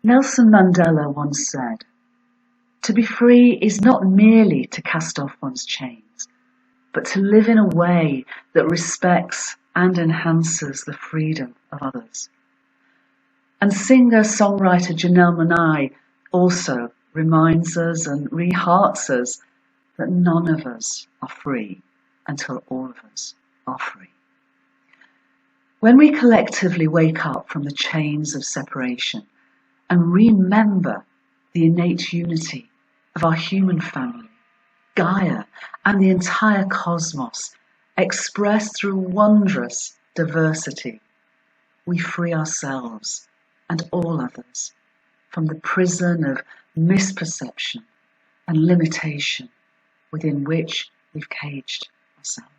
Nelson Mandela once said, "To be free is not merely to cast off one's chains, but to live in a way that respects and enhances the freedom of others." And singer-songwriter Janelle Monae also reminds us and re-hearts us that none of us are free until all of us are free. When we collectively wake up from the chains of separation and remember the innate unity of our human family, Gaia, and the entire cosmos, expressed through wondrous diversity, we free ourselves and all others from the prison of misperception and limitation within which we've caged ourselves.